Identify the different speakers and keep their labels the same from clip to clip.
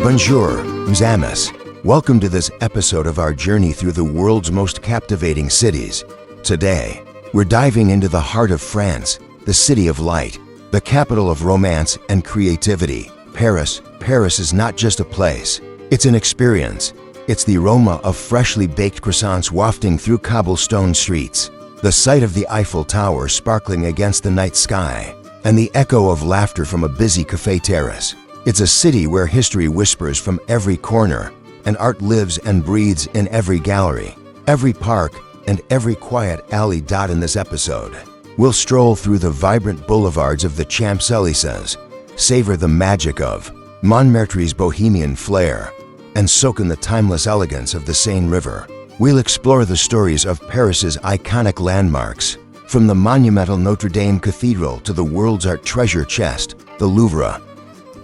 Speaker 1: Bonjour, Mzamas. Welcome to this episode of our journey through the world's most captivating cities. Today, we're diving into the heart of France, the city of light, the capital of romance and creativity. Paris. Paris is not just a place, it's an experience. It's the aroma of freshly baked croissants wafting through cobblestone streets, the sight of the Eiffel Tower sparkling against the night sky, and the echo of laughter from a busy cafe terrace. It's a city where history whispers from every corner, and art lives and breathes in every gallery, every park, and every quiet alley. In this episode, we'll stroll through the vibrant boulevards of the Champs-Élysées, savor the magic of Montmartre's Bohemian flair, and soak in the timeless elegance of the Seine River. We'll explore the stories of Paris's iconic landmarks, from the monumental Notre Dame Cathedral to the world's art treasure chest, the Louvre.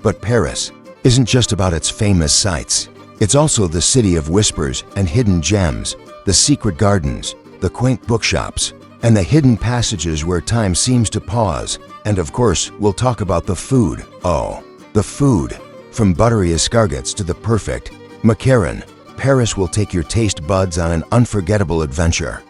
Speaker 1: But Paris isn't just about its famous sights. It's also the city of whispers and hidden gems, the secret gardens, the quaint bookshops, and the hidden passages where time seems to pause. And of course, we'll talk about the food. Oh, the food. From buttery escargots to the perfect macaron, Paris will take your taste buds on an unforgettable adventure.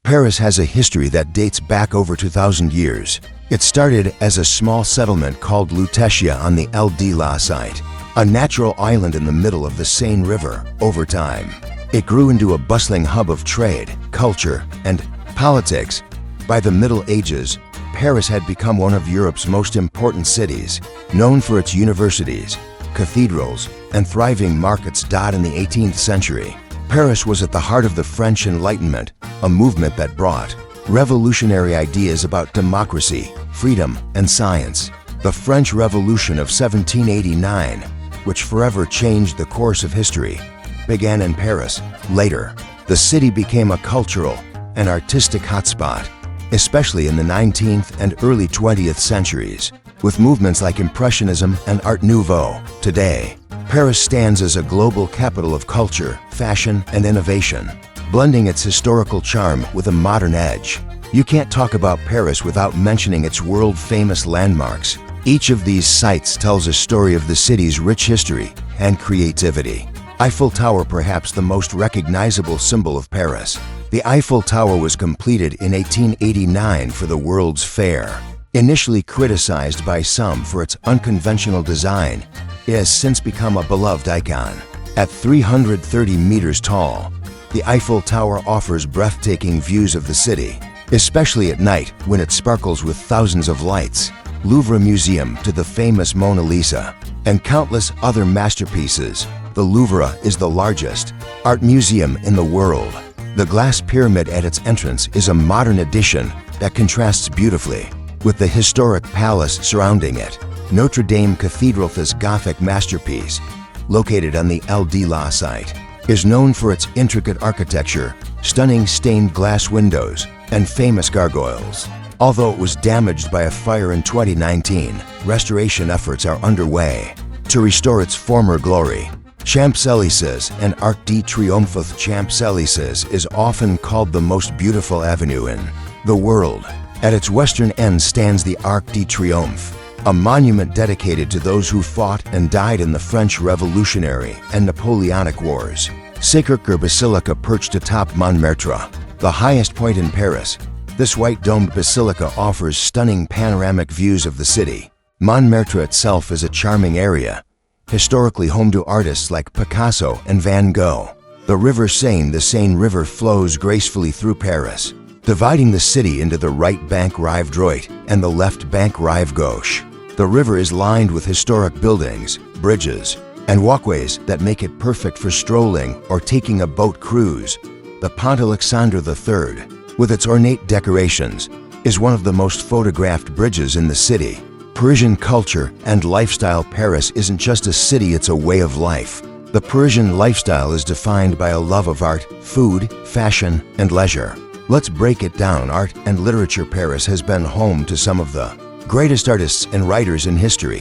Speaker 1: Paris has a history that dates back over 2,000 years. It started as a small settlement called Lutetia on the El de la site, a natural island in the middle of the Seine River. Over time, it grew into a bustling hub of trade, culture, and politics. By the Middle Ages, Paris had become one of Europe's most important cities, known for its universities, cathedrals, and thriving markets. In the 18th century, Paris was at the heart of the French Enlightenment, a movement that brought revolutionary ideas about democracy, freedom, and science. The French Revolution of 1789, which forever changed the course of history, began in Paris. Later, the city became a cultural and artistic hotspot, especially in the 19th and early 20th centuries, with movements like Impressionism and Art Nouveau. Today, Paris stands as a global capital of culture, fashion, and innovation, blending its historical charm with a modern edge. You can't talk about Paris without mentioning its world-famous landmarks. Each of these sites tells a story of the city's rich history and creativity. Eiffel Tower, perhaps the most recognizable symbol of Paris. The Eiffel Tower was completed in 1889 for the World's Fair. Initially criticized by some for its unconventional design, it has since become a beloved icon. At 330 meters tall, the Eiffel Tower offers breathtaking views of the city, especially at night when it sparkles with thousands of lights. Louvre Museum to the famous Mona Lisa and countless other masterpieces, the Louvre is the largest art museum in the world. The glass pyramid at its entrance is a modern addition that contrasts beautifully with the historic palace surrounding it. Notre Dame Cathedral, this Gothic masterpiece, located on the El de la site, is known for its intricate architecture, stunning stained glass windows, and famous gargoyles. Although it was damaged by a fire in 2019, restoration efforts are underway to restore its former glory. Champs-Élysées and Arc de Triomphe. Champs-Élysées is often called the most beautiful avenue in the world. At its western end stands the Arc de Triomphe, a monument dedicated to those who fought and died in the French Revolutionary and Napoleonic Wars. Sacré-Cœur Basilica, perched atop Montmartre, the highest point in Paris. This white-domed basilica offers stunning panoramic views of the city. Montmartre itself is a charming area, historically home to artists like Picasso and Van Gogh. The River Seine. The Seine River flows gracefully through Paris, dividing the city into the right bank Rive Droit and the left bank Rive Gauche. The river is lined with historic buildings, bridges, and walkways that make it perfect for strolling or taking a boat cruise. The Pont Alexandre III, with its ornate decorations, is one of the most photographed bridges in the city. Parisian culture and lifestyle. Paris isn't just a city, it's a way of life. The Parisian lifestyle is defined by a love of art, food, fashion, and leisure. Let's break it down. Art and literature. Paris has been home to some of the greatest artists and writers in history.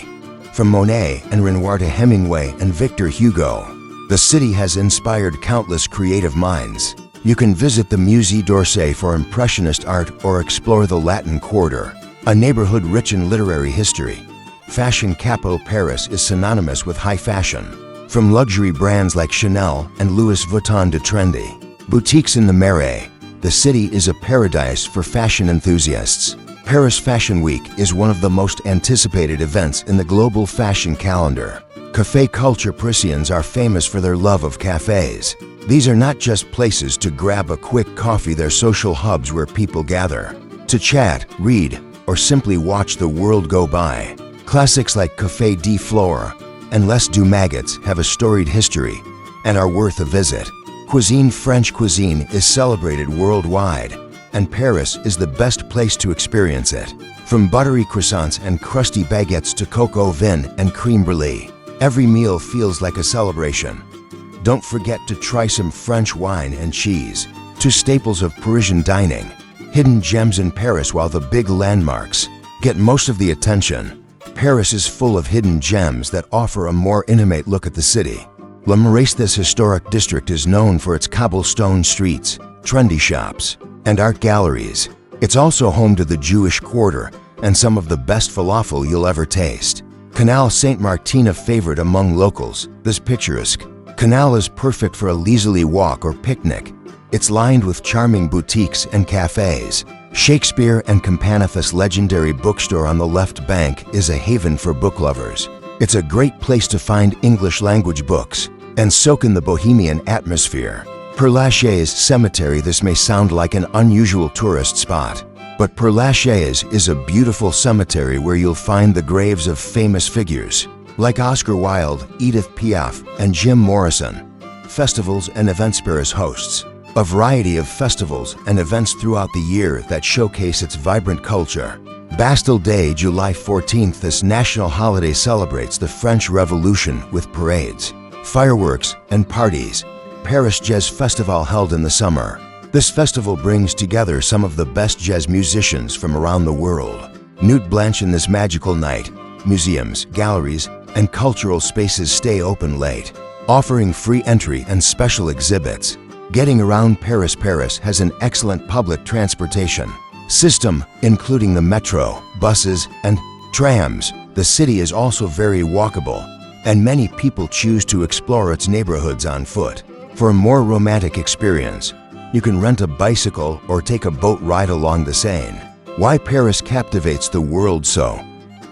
Speaker 1: From Monet and Renoir to Hemingway and Victor Hugo, the city has inspired countless creative minds. You can visit the Musée d'Orsay for Impressionist art or explore the Latin Quarter, a neighborhood rich in literary history. Fashion capital. Paris is synonymous with high fashion. From luxury brands like Chanel and Louis Vuitton to trendy boutiques in the Marais, the city is a paradise for fashion enthusiasts. Paris Fashion Week is one of the most anticipated events in the global fashion calendar. Café culture. Parisians are famous for their love of cafes. These are not just places to grab a quick coffee, they're social hubs where people gather to chat, read, or simply watch the world go by. Classics like Café de Flore and Les Deux Magots have a storied history and are worth a visit. Cuisine. French cuisine is celebrated worldwide, and Paris is the best place to experience it. From buttery croissants and crusty baguettes to coq au vin and crème brûlée, every meal feels like a celebration. Don't forget to try some French wine and cheese. Two staples of Parisian dining, hidden gems in Paris. While the big landmarks get most of the attention, Paris is full of hidden gems that offer a more intimate look at the city. Le Marais. This historic district is known for its cobblestone streets, trendy shops, and art galleries. It's also home to the Jewish Quarter and some of the best falafel you'll ever taste. Canal Saint-Martin. A favorite among locals, this picturesque canal is perfect for a leisurely walk or picnic. It's lined with charming boutiques and cafes. Shakespeare and Company. This legendary bookstore on the left bank is a haven for book lovers. It's a great place to find English language books and soak in the Bohemian atmosphere. Père Lachaise Cemetery. This may sound like an unusual tourist spot, but Père Lachaise is a beautiful cemetery where you'll find the graves of famous figures like Oscar Wilde, Edith Piaf, and Jim Morrison. Festivals and events. Paris hosts a variety of festivals and events throughout the year that showcase its vibrant culture. Bastille Day. July 14th. This national holiday celebrates the French Revolution with parades, fireworks, and parties. Paris Jazz Festival. Held in the summer, this festival brings together some of the best jazz musicians from around the world. Nuit Blanche. In this magical night, museums, galleries, and cultural spaces stay open late, offering free entry and special exhibits. Getting around Paris. Paris has an excellent public transportation system, including the metro, buses, and trams. The city is also very walkable, and many people choose to explore its neighborhoods on foot. For a more romantic experience, you can rent a bicycle or take a boat ride along the Seine. Why Paris captivates the world so?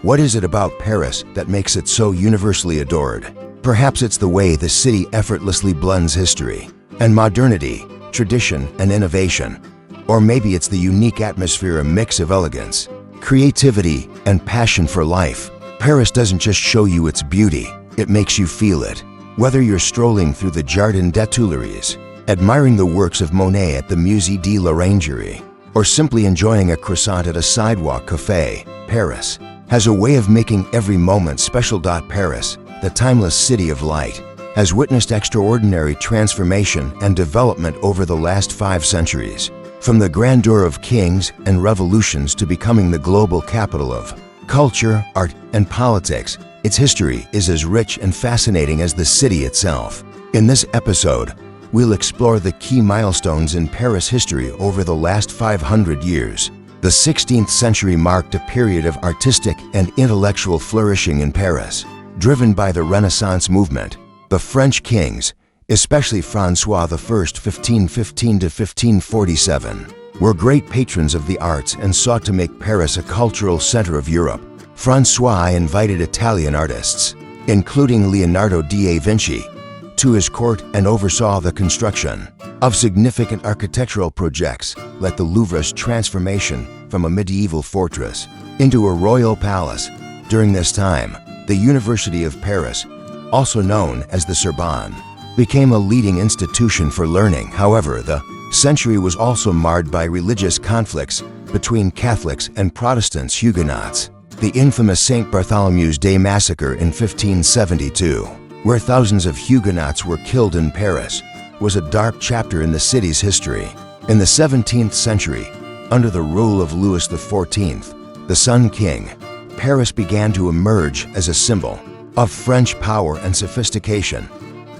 Speaker 1: What is it about Paris that makes it so universally adored? Perhaps it's the way the city effortlessly blends history and modernity, tradition and innovation. Or maybe it's the unique atmosphere, a mix of elegance, creativity, and passion for life. Paris doesn't just show you its beauty, it makes you feel it. Whether you're strolling through the Jardin des Tuileries, admiring the works of Monet at the Musée de l'Orangerie, or simply enjoying a croissant at a sidewalk cafe, Paris has a way of making every moment special. Paris, the timeless city of light, has witnessed extraordinary transformation and development over the last 5 centuries. From the grandeur of kings and revolutions to becoming the global capital of culture, art, and politics, its history is as rich and fascinating as the city itself. In this episode, we'll explore the key milestones in Paris history over the last 500 years. The 16th century marked a period of artistic and intellectual flourishing in Paris, driven by the Renaissance movement. The French kings, especially François I (1515 to 1547), were great patrons of the arts and sought to make Paris a cultural center of Europe. François invited Italian artists, including Leonardo da Vinci, to his court and oversaw the construction of significant architectural projects like the Louvre's transformation from a medieval fortress into a royal palace. During this time, the University of Paris, also known as the Sorbonne, became a leading institution for learning. However, the century was also marred by religious conflicts between Catholics and Protestants Huguenots. The infamous St. Bartholomew's Day massacre in 1572, where thousands of Huguenots were killed in Paris, was a dark chapter in the city's history. In the 17th century, under the rule of Louis XIV, the Sun King, Paris began to emerge as a symbol of French power and sophistication.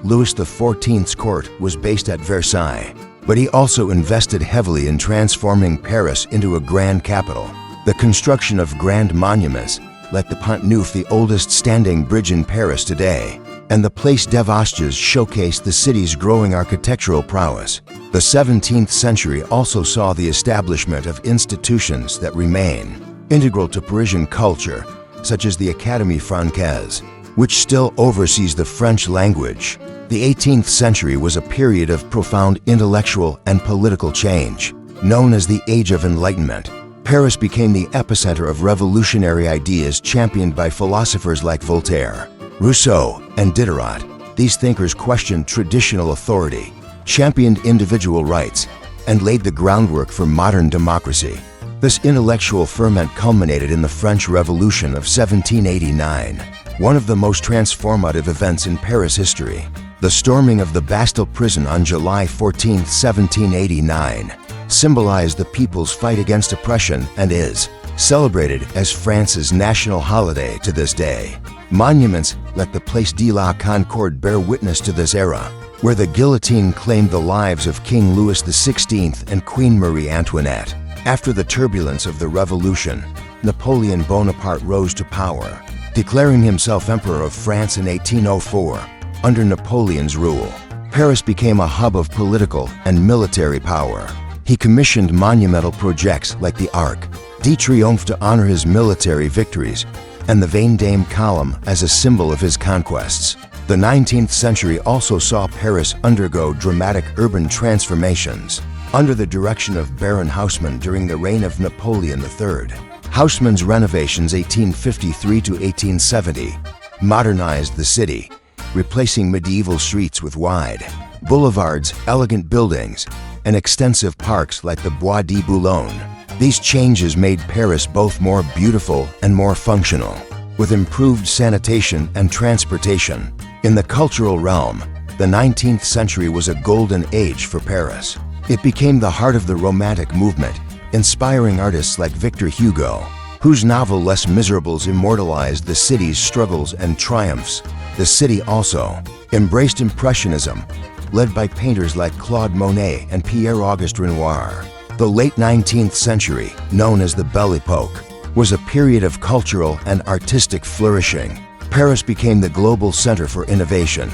Speaker 1: Louis XIV's court was based at Versailles, but he also invested heavily in transforming Paris into a grand capital. The construction of grand monuments, like the Pont Neuf, the oldest standing bridge in Paris today, and the Place des Vosges showcased the city's growing architectural prowess. The 17th century also saw the establishment of institutions that remain integral to Parisian culture, such as the Académie Française, which still oversees the French language. The 18th century was a period of profound intellectual and political change. Known as the Age of Enlightenment, Paris became the epicenter of revolutionary ideas championed by philosophers like Voltaire, Rousseau, and Diderot. These thinkers questioned traditional authority, championed individual rights, and laid the groundwork for modern democracy. This intellectual ferment culminated in the French Revolution of 1789, one of the most transformative events in Paris history. The storming of the Bastille prison on July 14, 1789, symbolized the people's fight against oppression and is celebrated as France's national holiday to this day. Monuments like the Place de la Concorde bear witness to this era, where the guillotine claimed the lives of King Louis XVI and Queen Marie Antoinette. After the turbulence of the Revolution, Napoleon Bonaparte rose to power, declaring himself Emperor of France in 1804. Under Napoleon's rule, Paris became a hub of political and military power. He commissioned monumental projects like the Arc de Triomphe to honor his military victories, and the Vendôme column as a symbol of his conquests. The 19th century also saw Paris undergo dramatic urban transformations. Under the direction of Baron Haussmann during the reign of Napoleon III, Haussmann's renovations 1853 to 1870 modernized the city, replacing medieval streets with wide boulevards, elegant buildings, and extensive parks like the Bois de Boulogne. These changes made Paris both more beautiful and more functional, with improved sanitation and transportation. In the cultural realm, the 19th century was a golden age for Paris. It became the heart of the Romantic movement, inspiring artists like Victor Hugo, whose novel Les Miserables immortalized the city's struggles and triumphs. The city also embraced Impressionism, led by painters like Claude Monet and Pierre-Auguste Renoir. The late 19th century, known as the Belle Époque, was a period of cultural and artistic flourishing. Paris became the global center for innovation,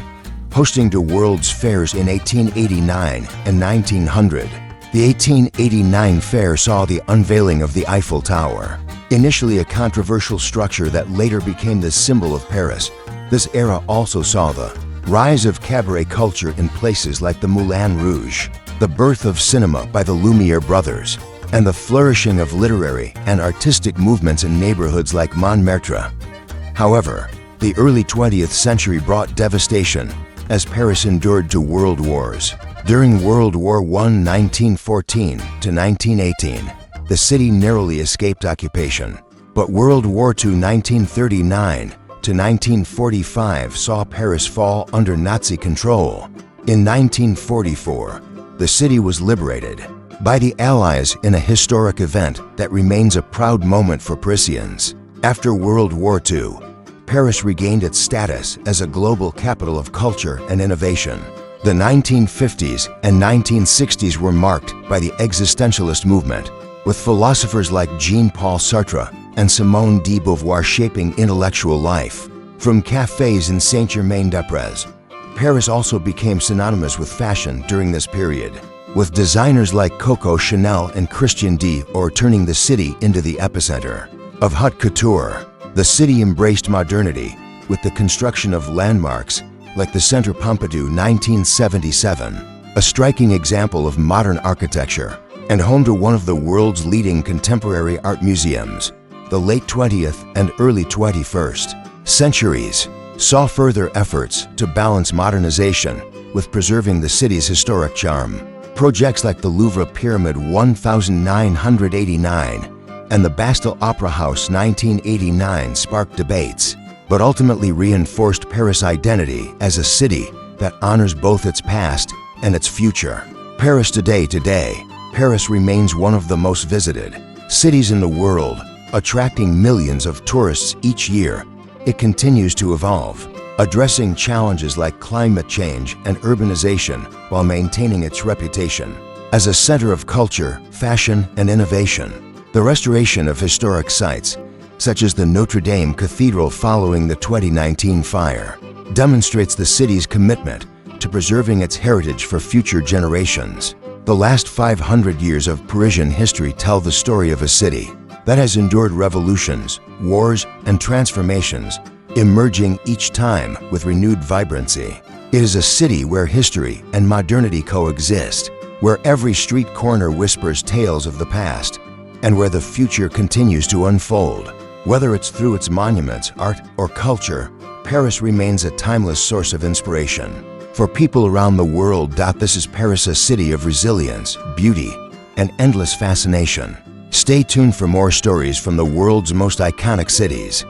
Speaker 1: hosting the world's fairs in 1889 and 1900. The 1889 fair saw the unveiling of the Eiffel Tower, initially a controversial structure that later became the symbol of Paris. This era also saw the rise of cabaret culture in places like the Moulin Rouge, the birth of cinema by the Lumiere brothers, and the flourishing of literary and artistic movements in neighborhoods like Montmartre. However, the early 20th century brought devastation as Paris endured two world wars. During World War I, 1914 to 1918, the city narrowly escaped occupation. But World War II, 1939 to 1945, saw Paris fall under Nazi control. In 1944, the city was liberated by the Allies in a historic event that remains a proud moment for Parisians. After World War II, Paris regained its status as a global capital of culture and innovation. The 1950s and 1960s were marked by the existentialist movement, with philosophers like Jean-Paul Sartre and Simone de Beauvoir shaping intellectual life. From cafes in Saint-Germain-des-Prés, Paris also became synonymous with fashion during this period, with designers like Coco Chanel and Christian Dior turning the city into the epicenter of haute couture. The city embraced modernity with the construction of landmarks like the Centre Pompidou 1977, a striking example of modern architecture and home to one of the world's leading contemporary art museums. The late 20th and early 21st centuries saw further efforts to balance modernization with preserving the city's historic charm. Projects like the Louvre Pyramid 1989 and the Bastille Opera House 1989 sparked debates, but ultimately reinforced Paris' identity as a city that honors both its past and its future. Paris today Paris remains one of the most visited cities in the world, attracting millions of tourists each year. It continues to evolve, addressing challenges like climate change and urbanization while maintaining its reputation as a center of culture, fashion, and innovation. The restoration of historic sites, such as the Notre Dame Cathedral following the 2019 fire, demonstrates the city's commitment to preserving its heritage for future generations. The last 500 years of Parisian history tell the story of a city that has endured revolutions, wars, and transformations, emerging each time with renewed vibrancy. It is a city where history and modernity coexist, where every street corner whispers tales of the past, and where the future continues to unfold. Whether it's through its monuments, art, or culture, Paris remains a timeless source of inspiration. For people around the world, this is Paris, a city of resilience, beauty, and endless fascination. Stay tuned for more stories from the world's most iconic cities.